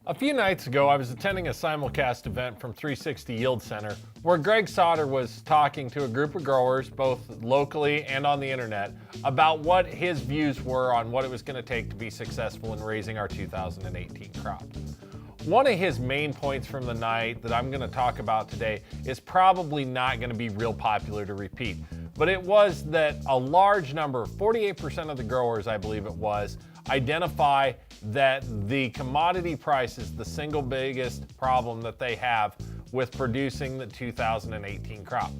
A few nights ago, I was attending a simulcast event from 360 Yield Center where Greg Sauter was talking to a group of growers, both locally and on the internet, about what his views were on what it was going to take to be successful in raising our 2018 crop. One of his main points from the night that I'm going to talk about today is probably not going to be real popular to repeat, but it was that a large number, 48% of the growers, I believe it was, identify that the commodity price is the single biggest problem that they have with producing the 2018 crop.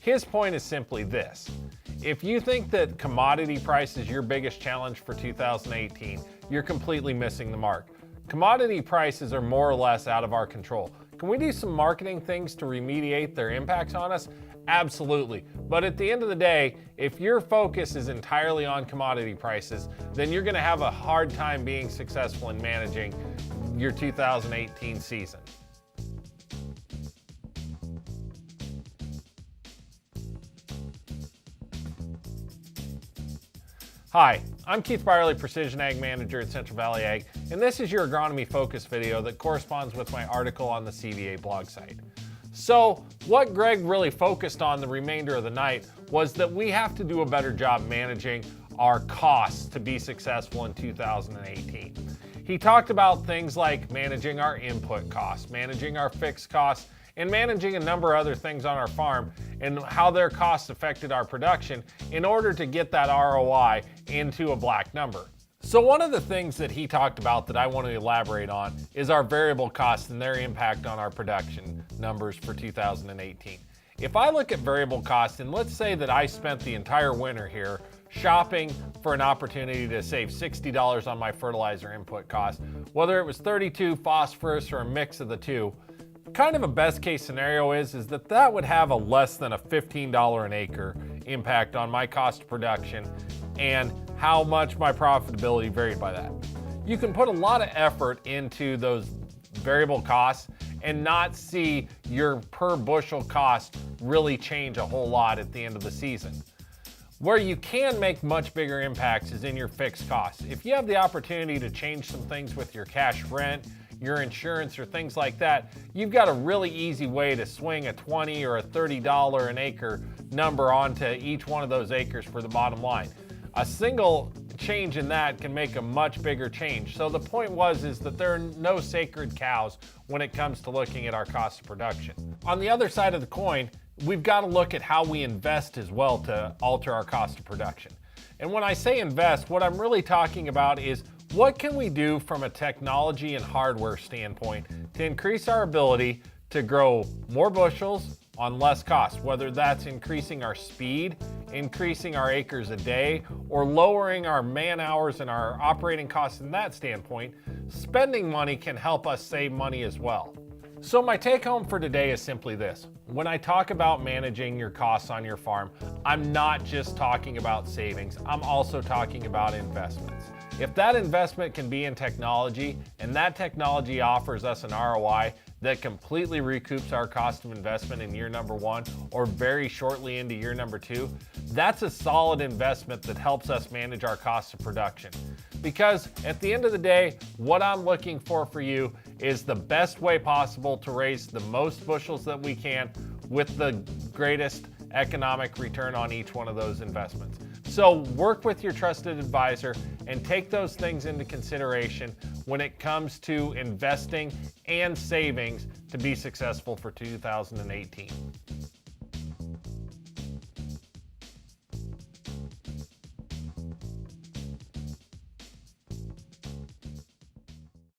His point is simply this: if you think that commodity price is your biggest challenge for 2018, you're completely missing the mark. Commodity prices are more or less out of our control. Can we do some marketing things to remediate their impacts on us? Absolutely. But at the end of the day, if your focus is entirely on commodity prices, then you're going to have a hard time being successful in managing your 2018 season. Hi, I'm Keith Byerly, Precision Ag Manager at Central Valley Ag, and this is your agronomy focus video that corresponds with my article on the CVA blog site. So what Greg really focused on the remainder of the night was that we have to do a better job managing our costs to be successful in 2018. He talked about things like managing our input costs, managing our fixed costs, and managing a number of other things on our farm and how their costs affected our production in order to get that ROI into a black number. So one of the things that he talked about that I want to elaborate on is our variable costs and their impact on our production numbers for 2018. If I look at variable costs, and let's say that I spent the entire winter here shopping for an opportunity to save $60 on my fertilizer input cost, whether it was 32, phosphorus, or a mix of the two, kind of a best case scenario is that would have a less than a $15 an acre impact on my cost of production and how much my profitability varied by that. You can put a lot of effort into those variable costs and not see your per bushel cost really change a whole lot at the end of the season. Where you can make much bigger impacts is in your fixed costs. If you have the opportunity to change some things with your cash rent, your insurance, or things like that, you've got a really easy way to swing a $20 or a $30 an acre number onto each one of those acres for the bottom line. A single change in that can make a much bigger change. So the point is that there are no sacred cows when it comes to looking at our cost of production. On the other side of the coin, we've got to look at how we invest as well to alter our cost of production. And when I say invest, what I'm really talking about is what can we do from a technology and hardware standpoint to increase our ability to grow more bushels on less cost, whether that's increasing our speed, increasing our acres a day, or lowering our man hours and our operating costs in that standpoint. Spending money can help us save money as well. So my take home for today is simply this: when I talk about managing your costs on your farm, I'm not just talking about savings, I'm also talking about investments. If that investment can be in technology and that technology offers us an ROI that completely recoups our cost of investment in year number one or very shortly into year number two, that's a solid investment that helps us manage our cost of production. Because at the end of the day, what I'm looking for you is the best way possible to raise the most bushels that we can with the greatest economic return on each one of those investments. So work with your trusted advisor and take those things into consideration when it comes to investing and savings to be successful for 2018.